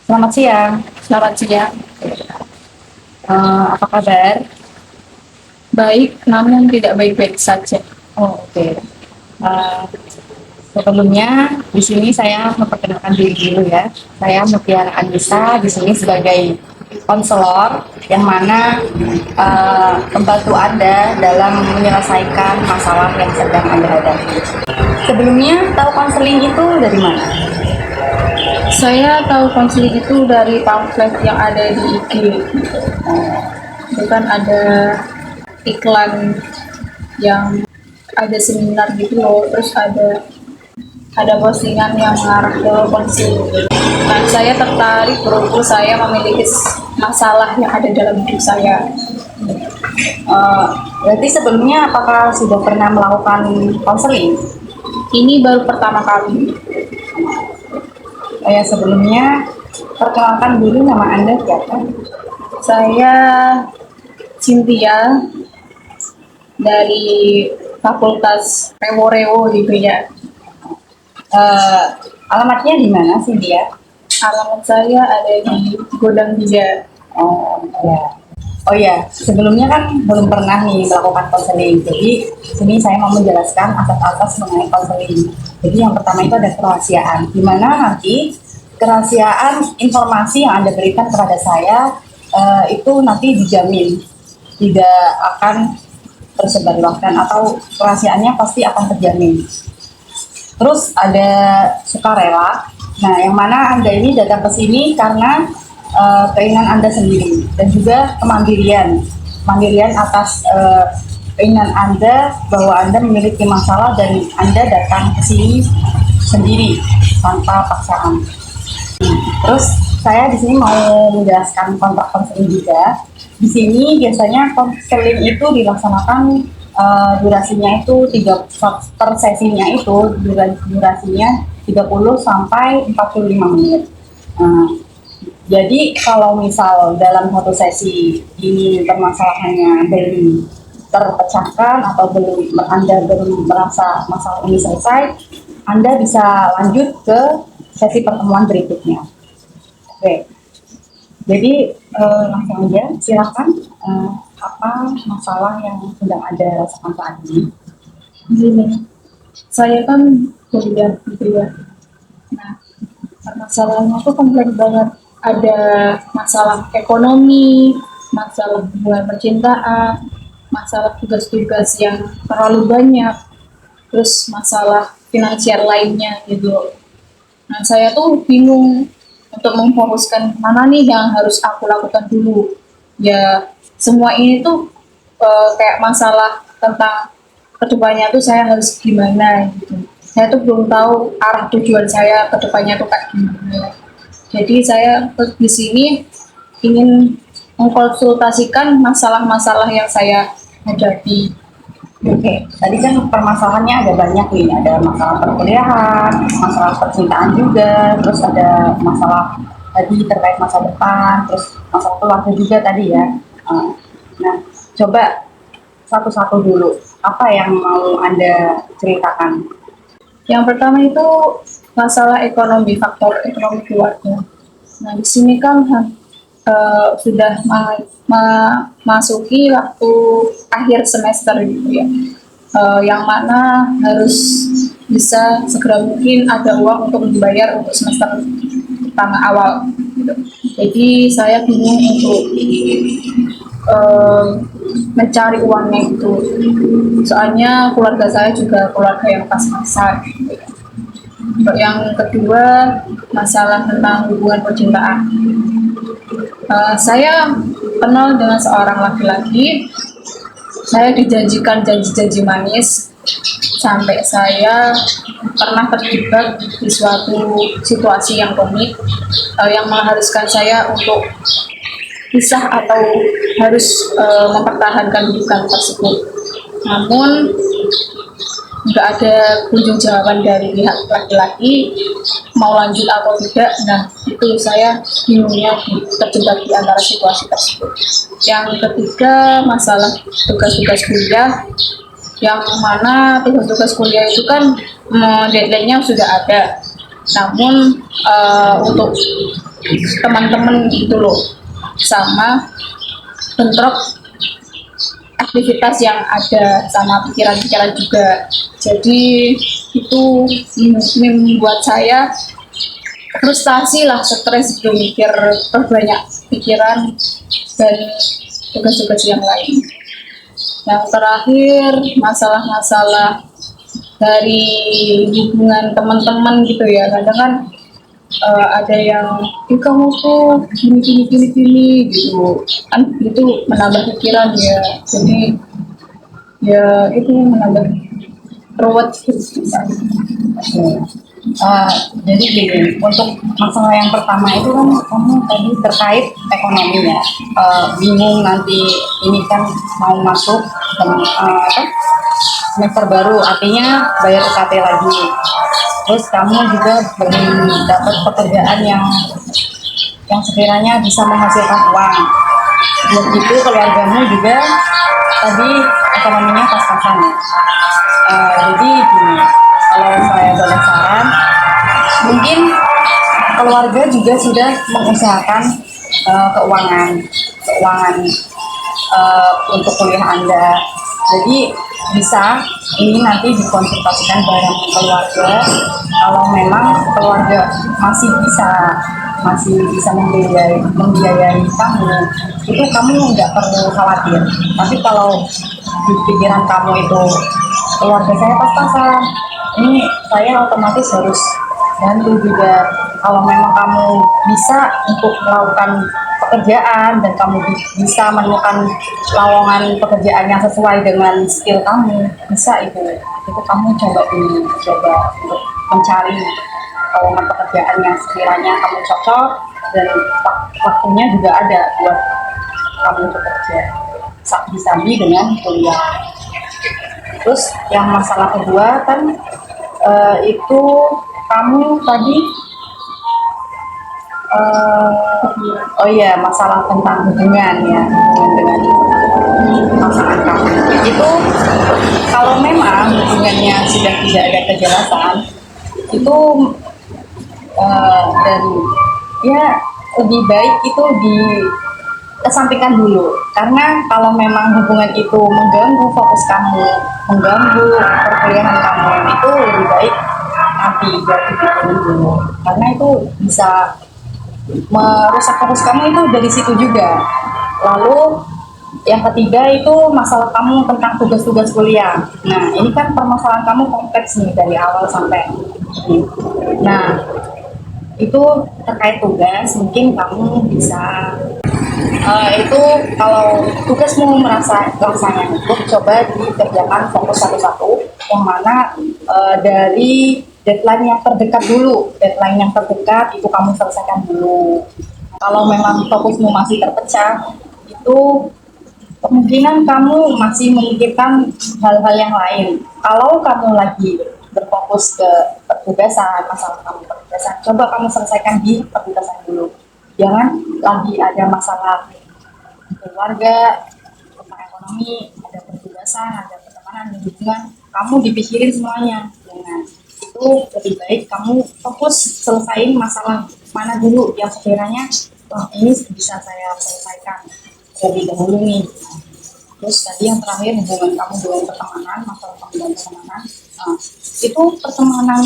Selamat siang. Selamat siang. Apa kabar? Baik, namun tidak baik-baik saja. Oh, oke. Eh, Sebelumnya di sini saya memperkenalkan diri dulu ya. Saya Mutiara Anissa di sini sebagai konselor yang mana membantu Anda dalam menyelesaikan masalah yang sedang Anda hadapi. Sebelumnya tahu konseling itu dari mana? Saya tahu konseling itu dari pamflet yang ada di IG. Itu kan ada iklan yang ada seminar gitu loh, terus ada postingan yang mengarah ke konseling. Dan saya tertarik berhubung saya memiliki masalah yang ada dalam hidup saya. Berarti sebelumnya apakah sudah pernah melakukan konseling? Ini baru pertama kali. Sebelumnya perkenalkan dulu nama Anda siapa? Saya Cynthia dari Fakultas Rewo-Rewo gitu ya. Eh, Alamatnya di mana sih dia? Alamat saya ada di Godang 3. Oh ya. Oh ya, sebelumnya kan belum pernah nih melakukan konseling. Jadi sini saya mau menjelaskan asas-asas mengenai konseling. Jadi yang pertama itu ada kerahasiaan. Di mana nanti kerahasiaan informasi yang Anda berikan kepada saya itu nanti dijamin tidak akan tersebarluaskan atau kerahasiaannya pasti akan terjamin. Terus ada sukarela. Nah, yang mana Anda ini datang ke sini karena keinginan Anda sendiri dan juga kemandirian. Mandirian atas keinginan Anda bahwa Anda memiliki masalah dan Anda datang ke sini sendiri tanpa paksaan. Terus saya di sini mau menjelaskan kontrak konseling juga. Di sini biasanya konseling itu dilaksanakan durasinya itu per sesinya itu durasinya 30 sampai 45 menit. Jadi kalau misal dalam satu sesi ini permasalahannya belum terpecahkan atau Anda belum merasa masalah ini selesai, Anda bisa lanjut ke sesi pertemuan berikutnya. Oke, jadi langsung aja silakan apa masalah yang sedang Anda rasakan saat ini? Gini, saya kan kuliah gitu ya. Nah, permasalahannya tuh kompleks banget. Ada masalah ekonomi, masalah hubungan percintaan, masalah tugas-tugas yang terlalu banyak, terus masalah finansial lainnya gitu. Nah, saya tuh bingung untuk memfokuskan mana nih yang harus aku lakukan dulu. Ya, semua ini tuh kayak masalah tentang kedepannya tuh saya harus gimana gitu. Saya tuh belum tahu arah tujuan saya kedepannya tuh kayak gimana. Jadi saya di sini ingin mengkonsultasikan masalah-masalah yang saya hadapi. Oke, tadi kan permasalahannya ada banyak nih, ada masalah perkuliahan, masalah percintaan juga, terus ada masalah tadi terkait masa depan, terus masalah keluarga juga tadi ya. Nah, coba satu-satu dulu, apa yang mau Anda ceritakan? Yang pertama itu masalah ekonomi, faktor ekonomi keluarga. Nah, di sini kan sudah memasuki waktu akhir semester gitu ya, yang mana harus bisa segera mungkin ada uang untuk membayar untuk semester pertama awal. Gitu. Jadi saya bingung untuk mencari uangnya itu. Soalnya keluarga saya juga keluarga yang pas-pasan. Gitu ya. Yang kedua, masalah tentang hubungan percintaan. Saya kenal dengan seorang laki-laki, saya dijanjikan janji-janji manis, sampai saya pernah terjebak di suatu situasi yang komik, yang mengharuskan saya untuk pisah atau harus mempertahankan hubungan tersebut. Namun nggak ada kunjung jawaban dari pihak laki-laki mau lanjut atau tidak. Nah, itu saya bingungnya terjebak di antara situasi tersebut. Yang ketiga, masalah tugas-tugas kuliah, yang mana tugas-tugas kuliah itu kan deadline-nya sudah ada, namun untuk teman-teman gitu loh, sama bentrok aktivitas yang ada sama pikiran-pikiran juga. Jadi itu membuat saya frustasi lah, stres gitu, mikir terbanyak pikiran dan tugas-tugas yang lain. Yang terakhir, masalah-masalah dari hubungan teman-teman gitu ya. Kadang kan ada yang kamu tuh gini gini gini gini gitu kan, itu menambah pikiran ya. Jadi ya itu menambah ruwet gitu. Eh, jadi gini, untuk masalah yang pertama itu kan kamu tadi terkait ekonomi ya. Bingung nanti ini kan mau masuk apa, semester baru, artinya bayar UKT lagi. Terus kamu juga belum dapat pekerjaan yang sekiranya bisa menghasilkan uang. Begitu keluargamu juga tadi ekonominya pas-pasan ya. Jadi gini, kalau saya boleh saran, mungkin keluarga juga sudah mengusahakan keuangan untuk kuliah Anda. Jadi bisa ini nanti dikonsultasikan bareng keluarga. Kalau memang keluarga masih bisa membiayai kamu, itu kamu nggak perlu khawatir. Tapi kalau di pikiran kamu itu keluarga saya pas-pasan, ini saya otomatis harus bantu juga. Kalau memang kamu bisa untuk melakukan pekerjaan dan kamu bisa menemukan lowongan pekerjaan yang sesuai dengan skill kamu, bisa itu kamu coba untuk mencari lowongan pekerjaan yang sekiranya kamu cocok dan waktunya juga ada buat kamu bekerja sambil dengan kuliah. Terus yang masalah kedua kan itu kamu tadi oh iya, masalah tentang hubungan ya, hubungan dengan pasangan kamu itu, kalau memang hubungannya sudah tidak ada kejelasan itu dan ya lebih baik itu dikesampingkan dulu, karena kalau memang hubungan itu mengganggu fokus kamu, mengganggu perkuliahan kamu, itu lebih baik nanti buat dipikirin dulu, karena itu bisa merusak fokus kamu itu dari situ juga. Lalu yang ketiga itu masalah kamu tentang tugas-tugas kuliah. Nah ini kan permasalahan kamu kompleks nih dari awal sampai ini. Nah itu terkait tugas, mungkin kamu bisa itu kalau tugasmu merasa rasanya cukup, coba dikerjakan fokus satu-satu, yang mana dari deadline yang terdekat dulu, deadline yang terdekat itu kamu selesaikan dulu. Kalau memang fokusmu masih terpecah, itu kemungkinan kamu masih memikirkan hal-hal yang lain. Kalau kamu lagi berfokus ke pertugasan, masalah kamu pertugasan, coba kamu selesaikan di pertugasan dulu. Jangan lagi ada masalah di keluarga, tentang ekonomi, ada pertugasan, ada pertemanan, ada hubungan, kamu dipikirin semuanya. Jangan. Itu lebih baik kamu fokus selesaiin masalah mana dulu yang sekiranya ini bisa saya selesaikan lebih dahulu nih. Terus tadi yang terakhir, hubungan kamu dengan pertemanan, masalah kamu dengan pertemanan, itu pertemanan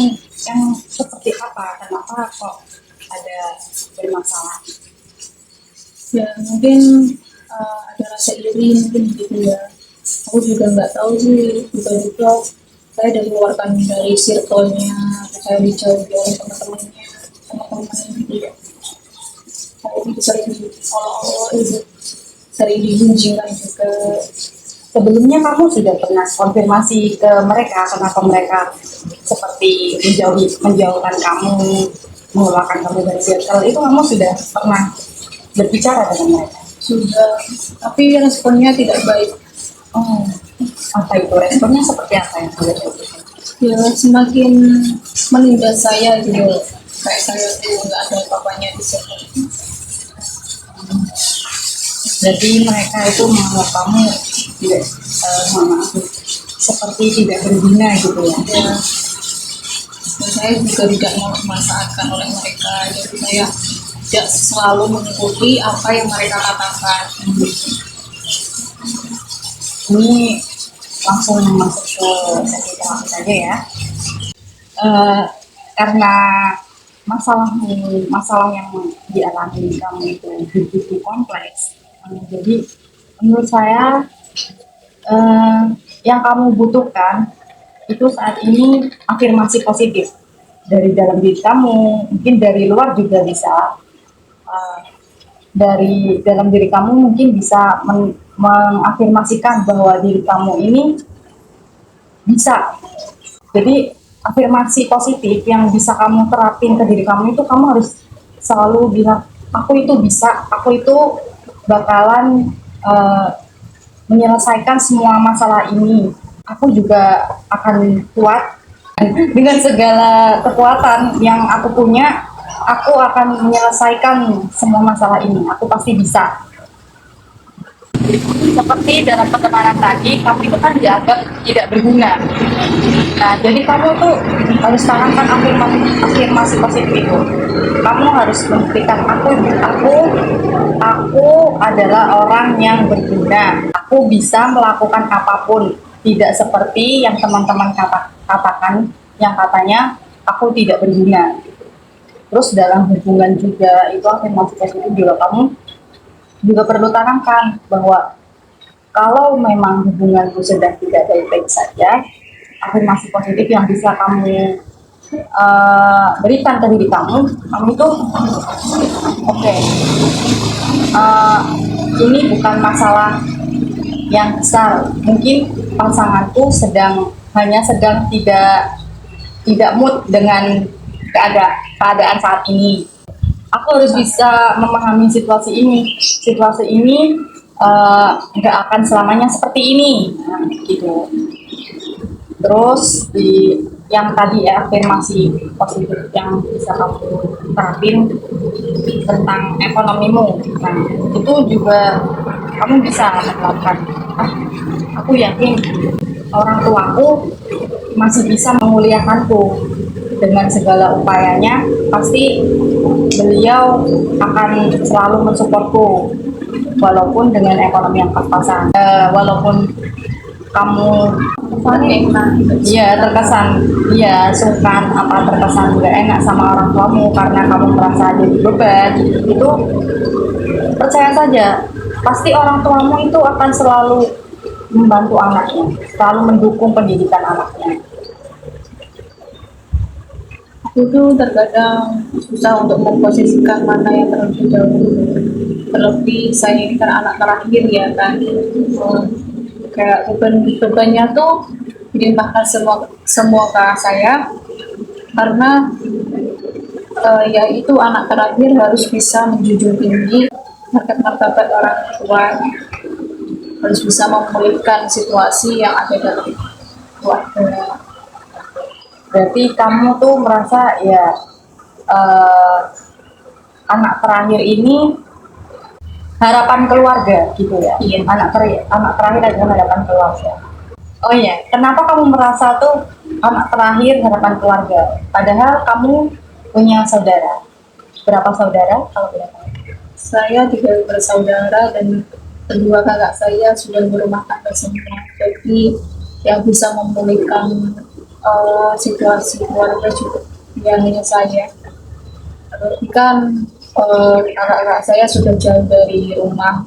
yang seperti apa, kenapa kok ada bermasalah? Ya mungkin ada rasa iri mungkin gitu ya. Aku juga nggak tahu sih, juga saya dikeluarkan dari circle-nya, saya dijauhi oleh teman-temannya gitu ya. Saya itu sering Allah itu sering digunjingkan juga. Sebelumnya kamu sudah pernah konfirmasi ke mereka kenapa mereka seperti menjauhkan kamu, mengeluarkan kamu dari circle itu, kamu sudah pernah berbicara dengan mereka? Sudah, tapi responnya tidak baik. Oh, apa itu responnya, seperti apa yang sudah terjadi? Ya semakin menindas saya gitu, kayak saya tuh nggak ada apa-apanya di sini. Jadi mereka itu menganggap kamu tidak, maaf, seperti tidak berguna gitu ya? Ya, dan saya juga tidak mau dimanfaatkan oleh mereka, jadi saya tidak selalu mengikuti apa yang mereka katakan. Ini langsung masuk ke sesi terapi saja ya. Eh, karena masalah yang dialami kamu itu begitu kompleks, jadi menurut saya yang kamu butuhkan itu saat ini afirmasi positif dari dalam diri kamu, mungkin dari luar juga bisa. Dari dalam diri kamu mungkin bisa mengafirmasikan bahwa diri kamu ini bisa. Jadi afirmasi positif yang bisa kamu terapin ke diri kamu itu, kamu harus selalu bilang, aku itu bisa, aku itu bakalan menyelesaikan semua masalah ini, aku juga akan kuat dengan segala kekuatan yang aku punya, aku akan menyelesaikan semua masalah ini, aku pasti bisa. Seperti dalam pertemanan tadi, kamu itu kan dianggap tidak berguna. Nah, jadi kamu tuh harus tanamkan afirmasi positif itu. Kamu harus membuktikan, aku adalah orang yang berguna. Aku bisa melakukan apapun, tidak seperti yang teman-teman katakan, yang katanya aku tidak berguna. Terus dalam hubungan juga itu afirmasi positif juga kamu juga perlu tanamkan bahwa kalau memang hubunganmu sedang tidak baik-baik saja, afirmasi positif yang bisa kamu berikan ke diri kamu itu oke, ini bukan masalah yang besar, mungkin pasanganku hanya sedang tidak mood dengan keadaan saat ini. Aku harus bisa memahami situasi ini. Situasi ini nggak akan selamanya seperti ini, nah, gitu. Terus yang tadi ya, afirmasi positif yang bisa kamu terapin tentang ekonomimu, nah itu juga kamu bisa melakukan. Aku yakin orang tuaku masih bisa menguliakanku dengan segala upayanya, pasti beliau akan selalu mensupportku walaupun dengan ekonomi yang pas-pasan. Walaupun kamu terkesan sungkan, apa terkesan nggak enak sama orang tuamu karena kamu merasa jadi beban, itu percaya saja, pasti orang tuamu itu akan selalu membantu anaknya, selalu mendukung pendidikan anaknya. Aku tuh terkadang susah untuk memposisikan mana yang terlebih dahulu. Terlebih saya ini kan anak terakhir ya kan. Kayak bebannya tuh dilimpahkan semua ke saya, karena ya itu anak terakhir harus bisa menjunjung tinggi martabat orang tua, harus bisa memulihkan situasi yang ada dalam keluarga. Berarti kamu tuh merasa ya anak terakhir ini harapan keluarga gitu ya? Iya. Anak terakhir adalah harapan keluarga. Oh iya, kenapa kamu merasa tuh anak terakhir harapan keluarga? Padahal kamu punya saudara. Berapa saudara kalau boleh tahu? Saya 3 bersaudara dan kedua kakak saya sudah berumah tangga semua. Jadi yang bisa memulihkan situasi keluarga juga ya hanya saya. Tapi kan kakak-kakak saya sudah jauh dari rumah,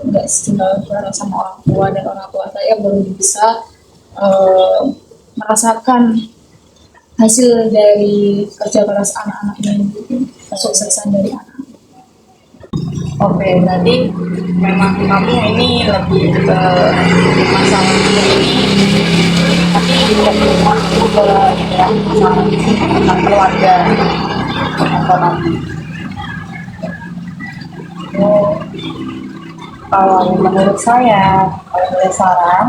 nggak tinggal bareng sama orang tua, dan orang tua saya belum bisa merasakan hasil dari kerja keras anak-anaknya, kesuksesan dari anak. Oke, berarti memang kamu ini lebih ke masalah ini, tapi lebih masuk ke ya, masalah tentang keluarga, ekonomi. Kalau menurut saya, kalau boleh saran,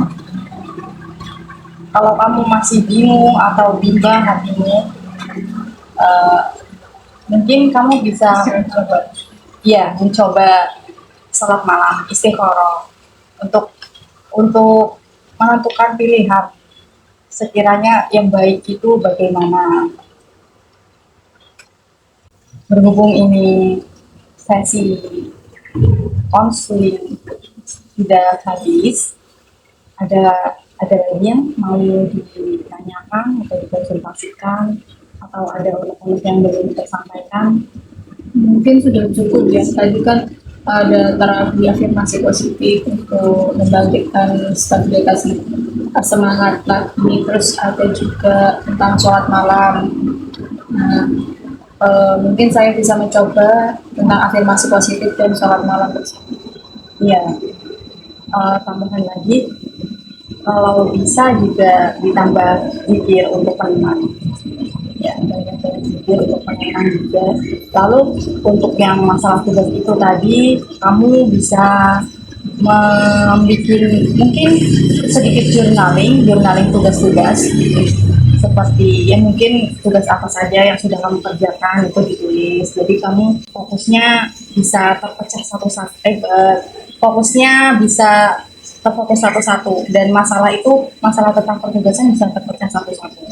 kalau kamu masih bingung atau bimbang hatimu, mungkin kamu bisa mencoba salat malam, istikharah, untuk menentukan pilihan sekiranya yang baik itu bagaimana. Berhubung ini sesi konseling sudah habis, ada lagi yang mau ditanyakan atau dikonsultasikan atau ada unek-unek yang belum tersampaikan? Mungkin sudah cukup ya. Tadi kan ada terapi afirmasi positif untuk membangkitkan stabilitas semangat lagi. Terus ada juga tentang sholat malam. Nah, mungkin saya bisa mencoba tentang afirmasi positif dan sholat malam bersama. Iya, tambahan lagi, kalau bisa juga ditambah zikir untuk penenang. Ya, banyak-banyak zikir untuk penenang juga. Lalu untuk yang masalah tugas itu tadi, kamu bisa membuat mungkin sedikit journaling tugas-tugas, seperti ya mungkin tugas apa saja yang sudah kamu kerjakan itu ditulis. Jadi kamu fokusnya bisa terpecah satu-satu, fokusnya bisa terfokus satu-satu, dan masalah tentang pertugasan bisa terpecah satu-satu.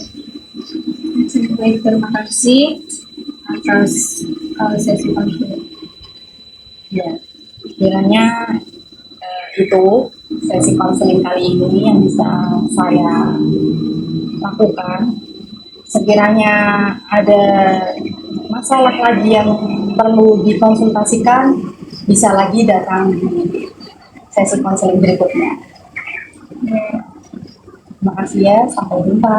Baik, terima kasih atas sesi konseling. Ya, kiranya itu sesi konseling kali ini yang bisa saya lakukan. Sekiranya ada masalah lagi yang perlu dikonsultasikan, bisa lagi datang di sesi konseling berikutnya. Terima kasih ya, sampai jumpa.